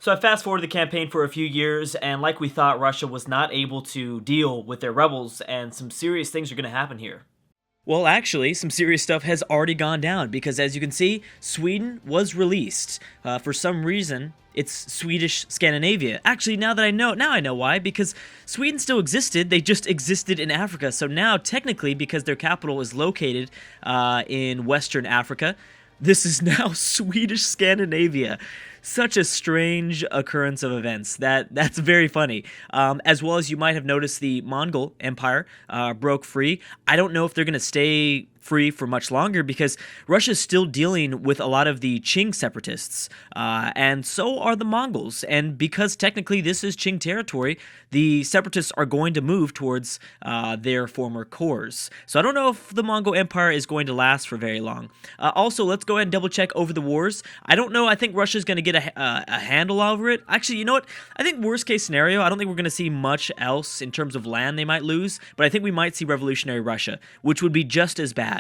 So I fast forwarded the campaign for a few years, and like we thought, Russia was not able to deal with their rebels, and some serious things are going to happen here. Well, actually, some serious stuff has already gone down because, as you can see, Sweden was released. For some reason, it's Swedish Scandinavia. Actually, now I know why, because Sweden still existed, they just existed in Africa. So now, technically, because their capital is located in Western Africa, this is now Swedish Scandinavia. Such a strange occurrence of events. That's very funny. As well as you might have noticed, the Mongol Empire broke free. I don't know if they're going to stay free for much longer because Russia is still dealing with a lot of the Qing separatists, and so are the Mongols. And because technically this is Qing territory, the separatists are going to move towards their former cores. So I don't know if the Mongol Empire is going to last for very long. Also, let's go ahead and double check over the wars. I don't know. I think Russia's going to get a handle over it. Actually, you know what? I think worst case scenario, I don't think we're going to see much else in terms of land they might lose, but I think we might see revolutionary Russia, which would be just as bad.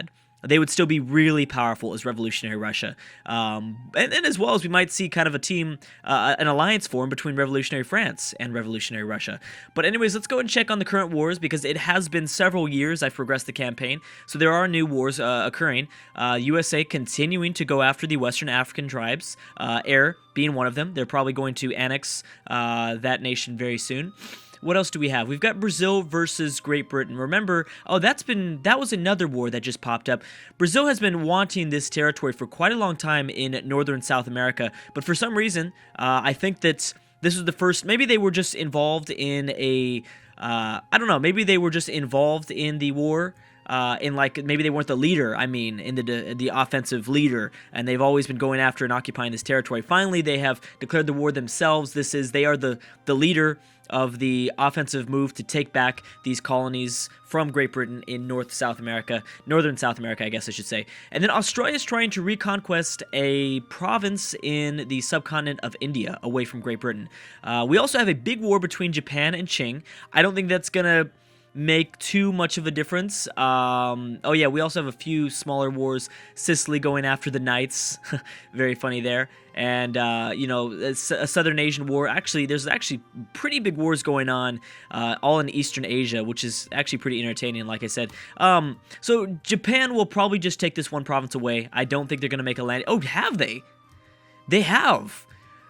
They would still be really powerful as revolutionary Russia. And as well as we might see kind of a team, an alliance form between revolutionary France and revolutionary Russia. But anyways, let's go and check on the current wars because it has been several years I've progressed the campaign. So there are new wars occurring. USA continuing to go after the Western African tribes, Air being one of them. They're probably going to annex that nation very soon. What else do we have? We've got Brazil versus Great Britain. Remember, that was another war that just popped up. Brazil has been wanting this territory for quite a long time in northern South America, but for some reason, I think that this was the first. Maybe they were just involved in I don't know. Maybe they were just involved in the war. Maybe they weren't the leader, in the offensive leader, and they've always been going after and occupying this territory. Finally, they have declared the war themselves. They are the leader of the offensive move to take back these colonies from Great Britain in northern South America, I guess I should say. And then Australia is trying to reconquest a province in the subcontinent of India away from Great Britain. We also have a big war between Japan and Qing. I don't think that's gonna make too much of a difference. We also have a few smaller wars. Sicily going after the Knights. Very funny there. And, a Southern Asian war. Actually, there's pretty big wars going on all in Eastern Asia, which is actually pretty entertaining, like I said. So Japan will probably just take this one province away. I don't think they're going to make a land. Oh, have they? They have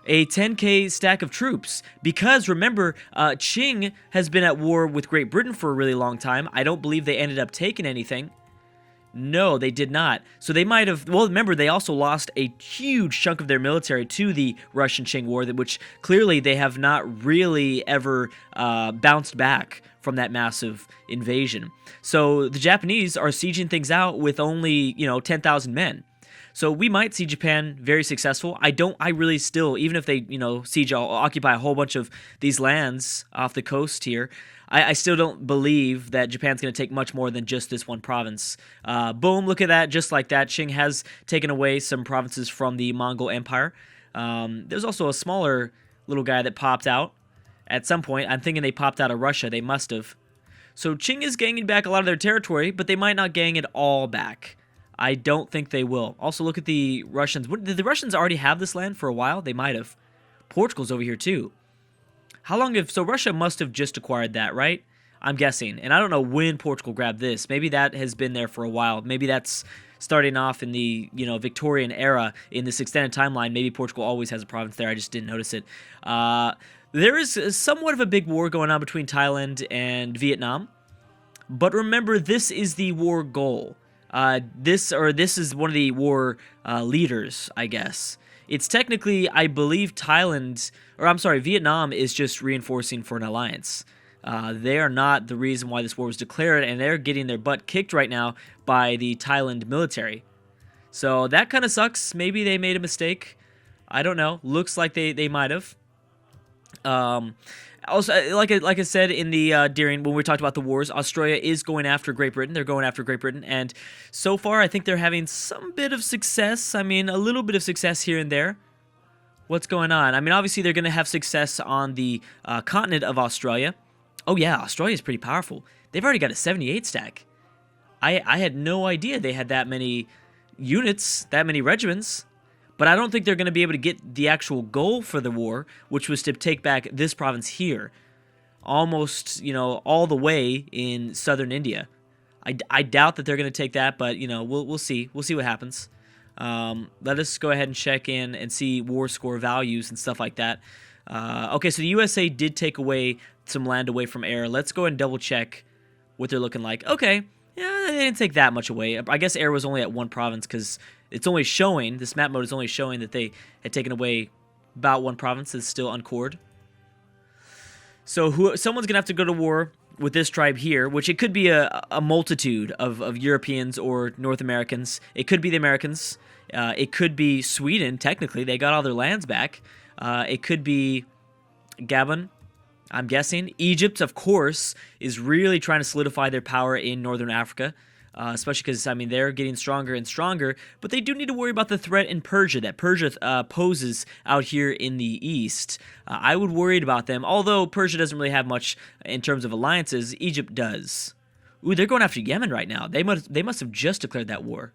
a 10k stack of troops, because remember, Qing has been at war with Great Britain for a really long time. I don't believe they ended up taking anything. No, they did not. So they might have, well, remember, they also lost a huge chunk of their military to the Russian-Qing War, which clearly they have not really ever bounced back from that massive invasion. So the Japanese are sieging things out with only, 10,000 men. So we might see Japan very successful. I really still, even if they, occupy a whole bunch of these lands off the coast here, I still don't believe that Japan's going to take much more than just this one province. Boom, look at that, just like that. Qing has taken away some provinces from the Mongol Empire. There's also a smaller little guy that popped out at some point. I'm thinking they popped out of Russia. They must have. So Qing is gaining back a lot of their territory, but they might not gang it all back. I don't think they will. Also, look at the Russians. Did the Russians already have this land for a while? They might have. Portugal's over here, too. How long have... So Russia must have just acquired that, right? I'm guessing. And I don't know when Portugal grabbed this. Maybe that has been there for a while. Maybe that's starting off in the, Victorian era in this extended timeline. Maybe Portugal always has a province there. I just didn't notice it. There is somewhat of a big war going on between Thailand and Vietnam. But remember, this is the war goal. This is one of the war leaders, I guess. It's technically, I believe, Vietnam is just reinforcing for an alliance. They are not the reason why this war was declared, and they're getting their butt kicked right now by the Thailand military. So that kind of sucks. Maybe they made a mistake. I don't know. Looks like they might have. Also, like I said in the when we talked about the wars, Australia is going after Great Britain. They're going after Great Britain, and so far I think they're having some bit of success. A little bit of success here and there. What's going on? Obviously they're going to have success on the continent of Australia. Oh yeah, Australia is pretty powerful. They've already got a 78 stack. I had no idea they had that many units, that many regiments. But I don't think they're going to be able to get the actual goal for the war, which was to take back this province here, almost, all the way in southern India. I doubt that they're going to take that, but, we'll see. We'll see what happens. Let us go ahead and check in and see war score values and stuff like that. Okay, so the USA did take away some land away from air. Let's go ahead and double check what they're looking like. Okay, yeah, they didn't take that much away. I guess air was only at one province because it's only showing, this map mode is only showing that they had taken away about one province that's still uncored. So someone's going to have to go to war with this tribe here, which it could be a multitude of Europeans or North Americans. It could be the Americans. It could be Sweden, technically. They got all their lands back. It could be Gabon, I'm guessing. Egypt, of course, is really trying to solidify their power in northern Africa, especially because, they're getting stronger and stronger, but they do need to worry about the threat in Persia that Persia poses out here in the east. I would worry about them, although Persia doesn't really have much in terms of alliances. Egypt does. Ooh, they're going after Yemen right now. They must have just declared that war.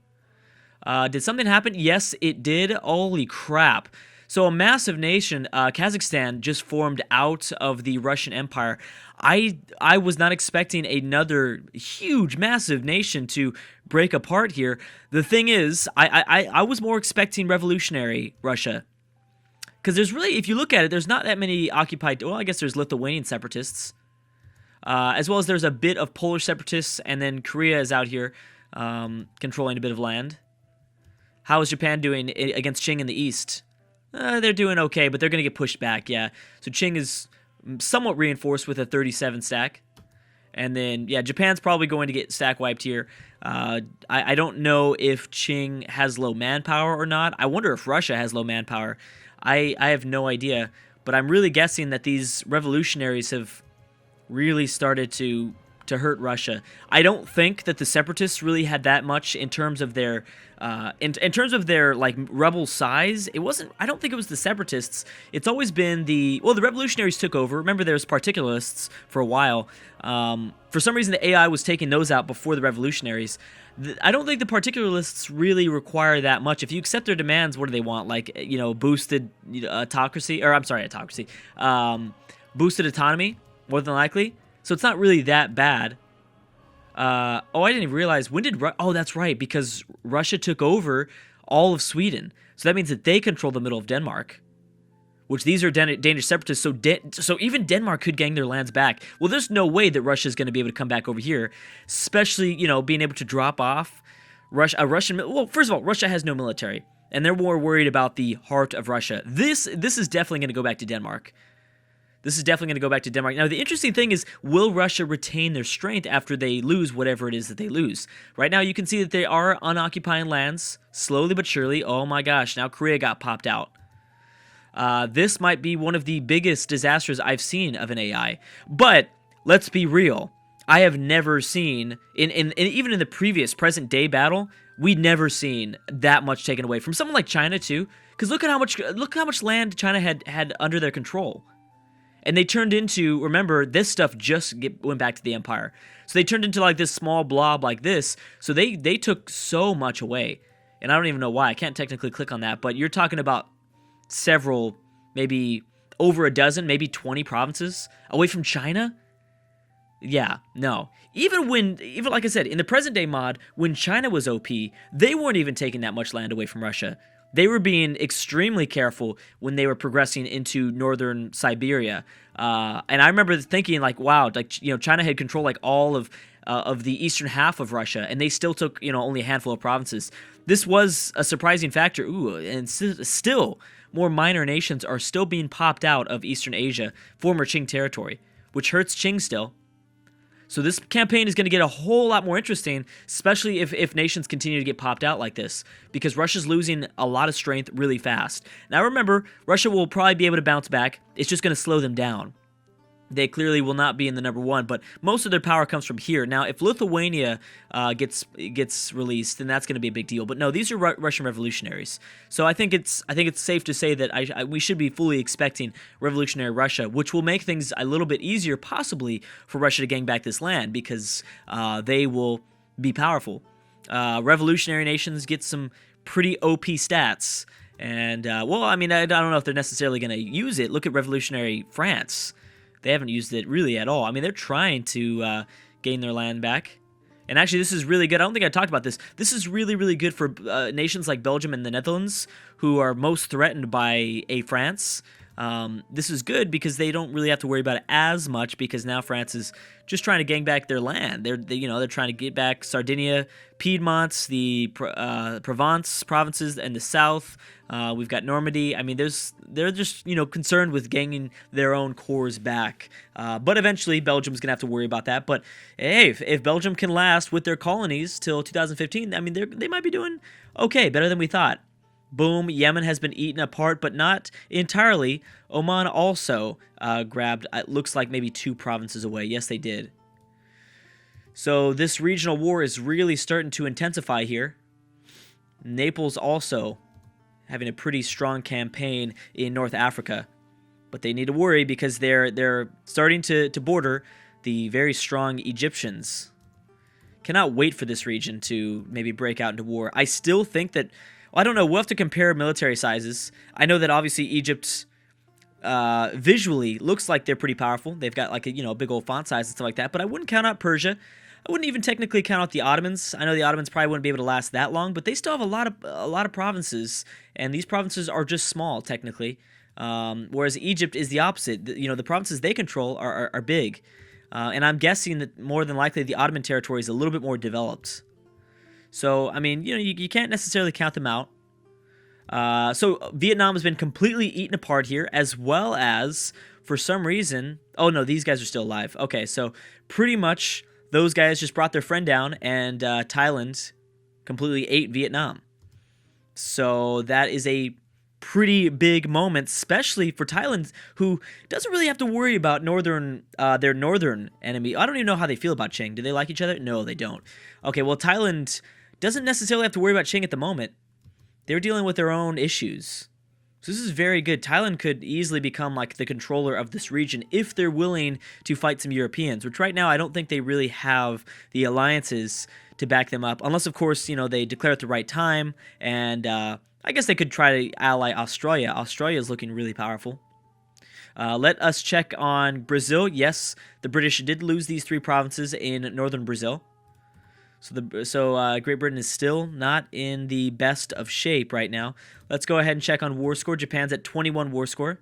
Did something happen? Yes, it did. Holy crap. So a massive nation, Kazakhstan, just formed out of the Russian Empire. I was not expecting another huge, massive nation to break apart here. The thing is, I was more expecting revolutionary Russia. Because there's really, if you look at it, there's not that many occupied, well, I guess there's Lithuanian separatists. As well as there's a bit of Polish separatists, and then Korea is out here controlling a bit of land. How is Japan doing against Qing in the east? They're doing okay, but they're going to get pushed back, yeah. So Qing is somewhat reinforced with a 37 stack. And then, yeah, Japan's probably going to get stack wiped here. I don't know if Qing has low manpower or not. I wonder if Russia has low manpower. I have no idea. But I'm really guessing that these revolutionaries have really started to hurt Russia. I don't think that the separatists really had that much in terms of their in terms of their like rebel size. It wasn't, I don't think it was the separatists. It's always been the revolutionaries took over. Remember, there was particularists for a while. For some reason, the AI was taking those out before the revolutionaries. I don't think the particularists really require that much. If you accept their demands, what do they want? Like, boosted autocracy, or I'm sorry, autocracy, boosted autonomy, more than likely. So it's not really that bad. I didn't even realize, when did oh, that's right, because Russia took over all of Sweden. So that means that they control the middle of Denmark, which these are Danish separatists. So even Denmark could gain their lands back. Well, there's no way that Russia is going to be able to come back over here, especially, being able to drop off Russian. Well, first of all, Russia has no military, and they're more worried about the heart of Russia. This is definitely going to go back to Denmark. This is definitely going to go back to Denmark. Now, the interesting thing is, will Russia retain their strength after they lose whatever it is that they lose? Right now, you can see that they are unoccupying lands, slowly but surely. Oh my gosh, now Korea got popped out. This might be one of the biggest disasters I've seen of an AI. But let's be real. I have never seen, even in the previous present-day battle, we'd never seen that much taken away from someone like China too. Because look how much land China had under their control. And they turned into, remember, this stuff just went back to the empire. So they turned into like this small blob like this. So they took so much away. And I don't even know why. I can't technically click on that. But you're talking about several, maybe over a dozen, maybe 20 provinces away from China. Yeah, no. Even like I said, in the present day mod, when China was OP, they weren't even taking that much land away from Russia. They were being extremely careful when they were progressing into northern Siberia. And I remember thinking, like, wow, like, China had control like all of the eastern half of Russia, and they still took, only a handful of provinces. This was a surprising factor. Ooh, and still more minor nations are still being popped out of Eastern Asia, former Qing territory, which hurts Qing still. So this campaign is going to get a whole lot more interesting, especially if nations continue to get popped out like this, because Russia's losing a lot of strength really fast. Now remember, Russia will probably be able to bounce back. It's just going to slow them down. They clearly will not be in the number one, but most of their power comes from here. Now, if Lithuania gets released, then that's going to be a big deal. But no, these are Russian revolutionaries. So I think it's safe to say that we should be fully expecting revolutionary Russia, which will make things a little bit easier, possibly, for Russia to gain back this land, because they will be powerful. Revolutionary nations get some pretty OP stats, And, well, I mean, I don't know if they're necessarily going to use it. Look at revolutionary France. They haven't used it really at all. I mean, they're trying to gain their land back. And actually, this is really good. I don't think I talked about this. This is really, really good for nations like Belgium and the Netherlands, who are most threatened by a France. This is good because they don't really have to worry about it as much, because now France is just trying to gain back their land. They're trying to get back Sardinia, Piedmont, the Provence provinces, and the south. We've got Normandy. I mean, they're just concerned with gaining their own cores back. But eventually, Belgium's gonna have to worry about that. But hey, if Belgium can last with their colonies till 2015, I mean, they might be doing okay, better than we thought. Boom, Yemen has been eaten apart, but not entirely. Oman also grabbed, it looks like maybe 2 provinces away. Yes, they did. So this regional war is really starting to intensify here. Naples also having a pretty strong campaign in North Africa. But they need to worry because they're starting to border the very strong Egyptians. Cannot wait for this region to maybe break out into war. I still think that, I don't know, we'll have to compare military sizes. I know that obviously Egypt visually looks like they're pretty powerful. They've got like a big old font size and stuff like that, but I wouldn't count out Persia. I wouldn't even technically count out the Ottomans. I know the Ottomans probably wouldn't be able to last that long, but they still have a lot of provinces, and these provinces are just small technically. Whereas Egypt is the opposite. The provinces they control are big, and I'm guessing that more than likely the Ottoman territory is a little bit more developed. So, I mean, you can't necessarily count them out. So Vietnam has been completely eaten apart here, as well as, for some reason, oh no, these guys are still alive. Okay, so pretty much those guys just brought their friend down, and Thailand completely ate Vietnam. So that is a pretty big moment, especially for Thailand, who doesn't really have to worry about their northern enemy. I don't even know how they feel about Ching. Do they like each other? No, they don't. Okay, well, Thailand doesn't necessarily have to worry about Ching at the moment. They're dealing with their own issues. So this is very good. Thailand could easily become like the controller of this region if they're willing to fight some Europeans, which right now I don't think they really have the alliances to back them up. Unless, of course, they declare at the right time. And I guess they could try to ally Australia. Australia is looking really powerful. Let us check on Brazil. Yes, the British did lose these 3 provinces in northern Brazil. So Great Britain is still not in the best of shape right now. Let's go ahead and check on war score. Japan's at 21 war score.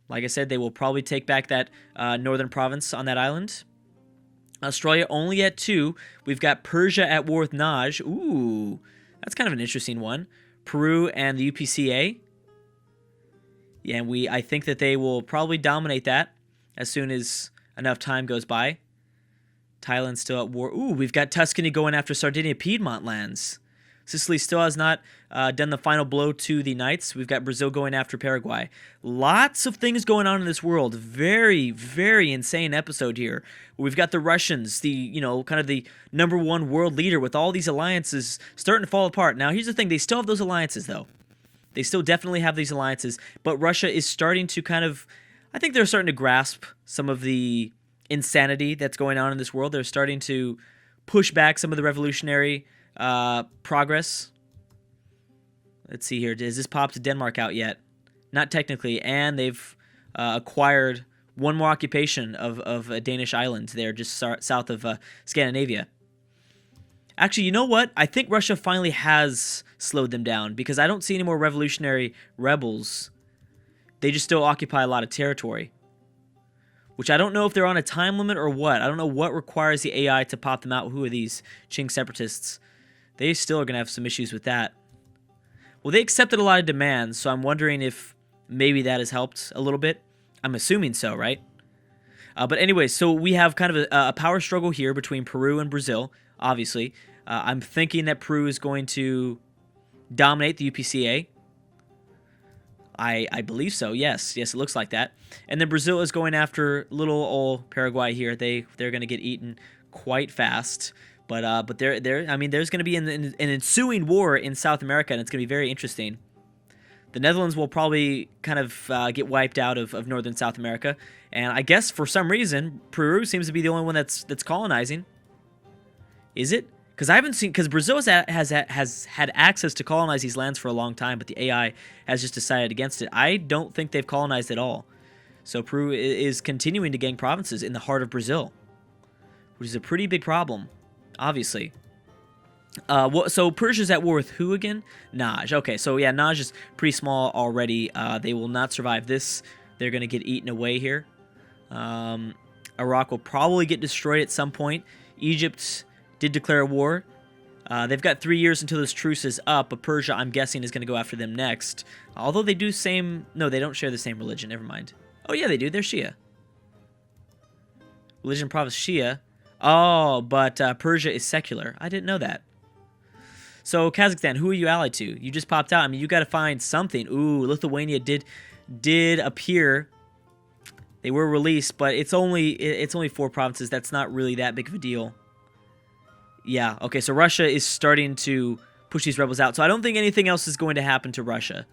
Like I said, they will probably take back that northern province on that island. Australia only at 2. We've got Persia at war with Naj. Ooh, that's kind of an interesting one. Peru and the UPCA. Yeah, and I think that they will probably dominate that as soon as enough time goes by. Thailand's still at war. Ooh, we've got Tuscany going after Sardinia Piedmont lands. Sicily still has not done the final blow to the Knights. We've got Brazil going after Paraguay. Lots of things going on in this world. Very, very insane episode here. We've got the Russians, kind of the #1 world leader, with all these alliances starting to fall apart. Now, here's the thing. They still have those alliances, though. They still definitely have these alliances. But Russia is starting to I think they're starting to grasp some of the insanity that's going on in this world. They're starting to push back some of the revolutionary progress. Let's see here. Has this popped Denmark out yet? Not technically. And they've acquired one more occupation of a Danish island there just south of Scandinavia. Actually, you know what? I think Russia finally has slowed them down, because I don't see any more revolutionary rebels. They just still occupy a lot of territory, which I don't know if they're on a time limit or what. I don't know what requires the AI to pop them out. Who are these Qing separatists? They still are going to have some issues with that. Well, they accepted a lot of demands, so I'm wondering if maybe that has helped a little bit. I'm assuming so, right? But anyway, so we have kind of a power struggle here between Peru and Brazil, obviously. I'm thinking that Peru is going to dominate the UPCA. I believe so. Yes, it looks like that. And then Brazil is going after little old Paraguay here. They're going to get eaten quite fast. But I mean, there's going to be an ensuing war in South America, and it's going to be very interesting. The Netherlands will probably kind of get wiped out of northern South America, and I guess for some reason Peru seems to be the only one that's colonizing. Is it? Because I haven't seen, because Brazil has had access to colonize these lands for a long time, but the AI has just decided against it. I don't think they've colonized at all. So Peru is continuing to gain provinces in the heart of Brazil, which is a pretty big problem, obviously. So Persia's at war with who again? Naj. Okay, so yeah, Naj is pretty small already. They will not survive this. They're going to get eaten away here. Iraq will probably get destroyed at some point. Egypt did declare a war. They've got 3 years until this truce is up, but Persia, I'm guessing, is going to go after them next. Although they do same... No, they don't share the same religion. Never mind. Oh, yeah, they do. They're Shia. Religion province Shia. Oh, but Persia is secular. I didn't know that. So, Kazakhstan, who are you allied to? You just popped out. I mean, you got to find something. Ooh, Lithuania did appear. They were released, but it's only 4 provinces. That's not really that big of a deal. Yeah, okay, so Russia is starting to push these rebels out. So I don't think anything else is going to happen to Russia.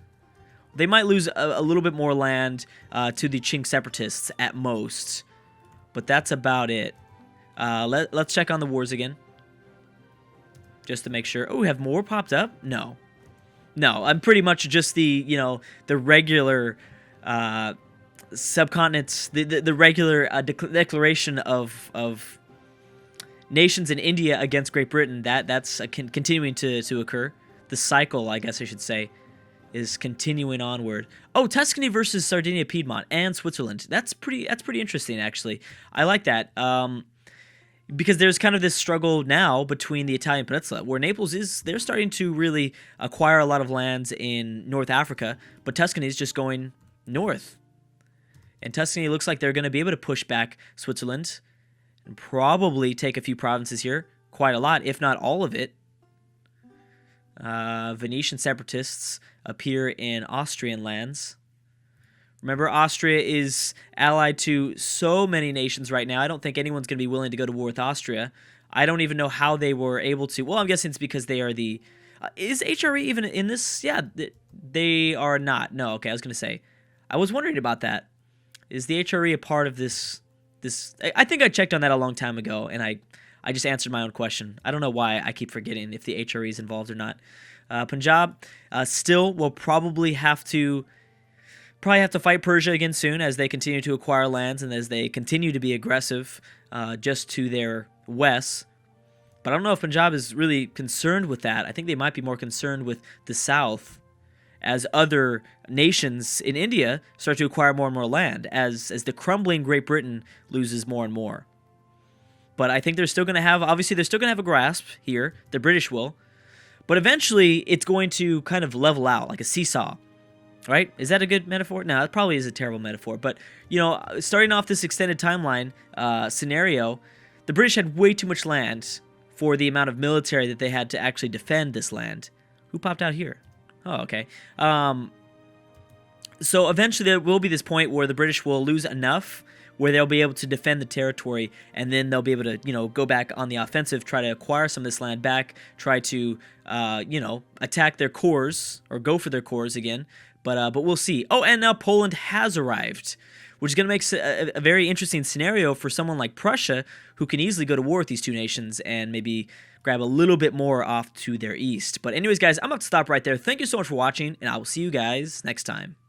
They might lose a little bit more land to the Chink separatists at most. But that's about it. Let's check on the wars again. Just to make sure. Oh, have more popped up? No. No, I'm pretty much just the, the regular subcontinents, the regular declaration of nations in India against Great Britain. That's continuing to occur. The cycle, I guess I should say, is continuing onward. Oh, Tuscany versus Sardinia, Piedmont, and Switzerland. That's pretty interesting, actually. I like that. Because there's kind of this struggle now between the Italian peninsula, where Naples they're starting to really acquire a lot of lands in North Africa, but Tuscany is just going north. And Tuscany looks like they're going to be able to push back Switzerland and probably take a few provinces here, quite a lot, if not all of it. Venetian separatists appear in Austrian lands. Remember, Austria is allied to so many nations right now. I don't think anyone's going to be willing to go to war with Austria. I don't even know how they were able to. Well, I'm guessing it's because they are the... is HRE even in this? Yeah, they are not. No, okay, I was going to say. I was wondering about that. Is the HRE a part of this? I think I checked on that a long time ago, and I just answered my own question. I don't know why I keep forgetting if the HRE is involved or not. Punjab still will probably have to fight Persia again soon as they continue to acquire lands and as they continue to be aggressive just to their west. But I don't know if Punjab is really concerned with that. I think they might be more concerned with the south as other nations in India start to acquire more and more land as the crumbling Great Britain loses more and more. But I think they're still going to have, obviously they're still going to have a grasp here. The British will. But eventually it's going to kind of level out like a seesaw. Right? Is that a good metaphor? No, it probably is a terrible metaphor. But, starting off this extended timeline scenario, the British had way too much land for the amount of military that they had to actually defend this land. Who popped out here? Oh, okay. So eventually there will be this point where the British will lose enough where they'll be able to defend the territory, and then they'll be able to, go back on the offensive, try to acquire some of this land back, try to, attack their cores, or go for their cores again. But we'll see. Oh, and now Poland has arrived, which is going to make a very interesting scenario for someone like Prussia, who can easily go to war with these two nations and maybe grab a little bit more off to their east. But anyways, guys, I'm about to stop right there. Thank you so much for watching, and I will see you guys next time.